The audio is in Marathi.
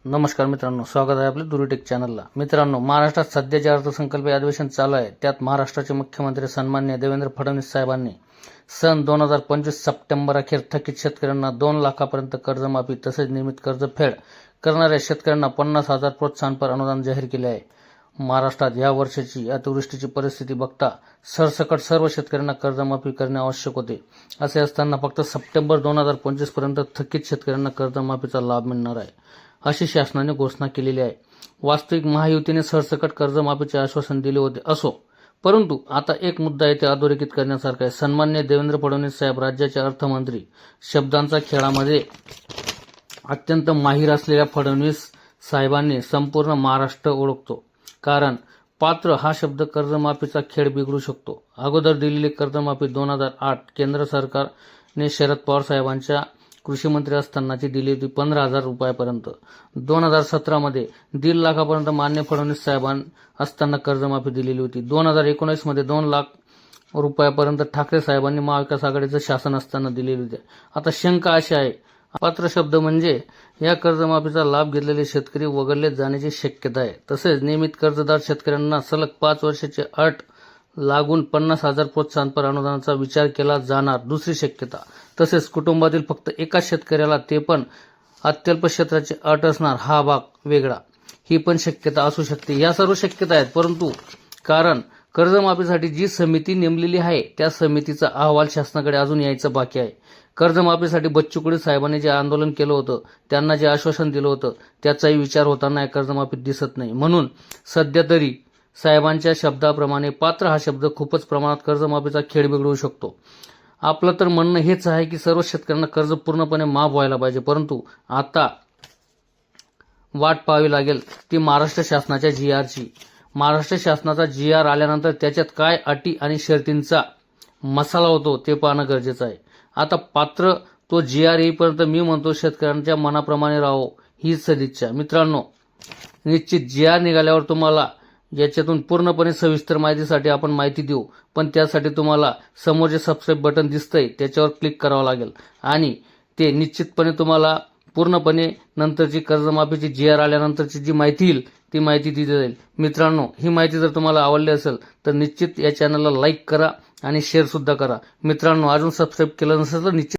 नमस्कार मित्रांनो, स्वागत आहे आपल्या दुरीटेक चॅनलला। मित्रांनो, महाराष्ट्रात सध्याचे अर्थसंकल्पीय अधिवेशन चालू आहे। त्यात महाराष्ट्राचे मुख्यमंत्री सन्माननीय देवेंद्र फडणवीस साहेबांनी सन 2025 सप्टेंबर अखेर थकीत शेतकऱ्यांना 2 लाखापर्यंत कर्जमाफी तसेच नियमित कर्जफेड करणाऱ्या शेतकऱ्यांना 50,000 प्रोत्साहनपर अनुदान जाहीर केले आहे। महाराष्ट्रात या वर्षाची अतिवृष्टीची परिस्थिती बघता सरसकट सर्व शेतकऱ्यांना कर्जमाफी करणे आवश्यक होते। असे असताना फक्त सप्टेंबर 2025 पर्यंत थकीत शेतकऱ्यांना कर्जमाफीचा लाभ मिळणार आहे, अशी शासनाने घोषणा केलेली आहे। वास्तविक महायुतीने सरसकट कर्जमाफीचे आश्वासन दिले होते असो, परंतु आता एक मुद्दा येथे अधोरेखित करण्यासारखा आहे। सन्माननीय देवेंद्र फडणवीस साहेब राज्याचे अर्थमंत्री, शब्दांचा खेळामध्ये अत्यंत माहिर असलेल्या फडणवीस साहेबांनी संपूर्ण महाराष्ट्र ओळखतो। कारण पात्र हा शब्द कर्जमाफीचा खेळ बिघडू शकतो। अगोदर दिलेली कर्जमाफी 2008 केंद्र सरकारने शरद पवार साहेबांच्या कृषी मंत्री असतानाची दिली होती 15,000 रुपयापर्यंत। 2017 मध्ये 1.5 लाखापर्यंत मान्य फडणवीस साहेबांनी असताना कर्जमाफी दिलेली होती। 2019 मध्ये 2 लाख रुपयापर्यंत ठाकरे साहेबांनी महाविकास आघाडीचं शासन असताना दिलेली होती। आता शंका अशी आहे, पात्र शब्द म्हणजे या कर्जमाफीचा लाभ घेतलेले शेतकरी वगळले जाण्याची शक्यता आहे। तसेच नियमित कर्जदार शेतकऱ्यांना सलग 5 वर्षाची अट लागून 50,000 प्रोत्साहनपर अनुदानाचा विचार केला जाणार दुसरी शक्यता। तसेच कुटुंबातील फक्त एका शेतकऱ्याला, ते पण अत्यल्प क्षेत्राची अट असणार हा भाग वेगळा, ही पण शक्यता असू शकते। या सर्व शक्यता आहेत, परंतु कारण कर्जमाफीसाठी जी समिती नेमलेली आहे त्या समितीचा अहवाल शासनाकडे अजून यायचा बाकी आहे। कर्जमाफीसाठी बच्चू कडू साहेबांनी जे आंदोलन केलं होतं, त्यांना जे आश्वासन दिलं होतं, त्याचाही विचार होताना या कर्जमाफीत दिसत नाही। म्हणून सध्या तरी साहेबांच्या शब्दाप्रमाणे पात्र हा शब्द खूपच प्रमाणात कर्जमाफीचा खेळ बिघडवू शकतो। आपलं तर म्हणणं हेच आहे की सर्व शेतकऱ्यांना कर्ज पूर्णपणे माफ व्हायला पाहिजे, परंतु आता वाट पाहावी लागेल ती महाराष्ट्र शासनाच्या GRची। महाराष्ट्र शासनाचा GR आल्यानंतर त्याच्यात काय अटी आणि शर्तींचा मसाला होतो ते पाहणं गरजेचं आहे। आता पात्र तो GR येईपर्यंत मी म्हणतो शेतकऱ्यांच्या मनाप्रमाणे राहो, हीच सदिच्छा। मित्रांनो, निश्चित GR निघाल्यावर तुम्हाला याच्यातून पूर्णपणे सविस्तर माहितीसाठी आपण माहिती देऊ, पण त्यासाठी तुम्हाला समोर जे सबस्क्राईब बटन दिसतंय त्याच्यावर क्लिक करावं लागेल आणि ते निश्चितपणे तुम्हाला पूर्णपणे नंतरची कर्जमाफीची GR आल्यानंतरची जी माहिती येईल ती माहिती दिली जाईल। मित्रांनो, ही माहिती जर तुम्हाला आवडली असेल तर निश्चित या चॅनलला लाईक करा आणि शेअर सुद्धा करा। मित्रांनो, अजून सबस्क्राईब केलं नसेल तर निश्चित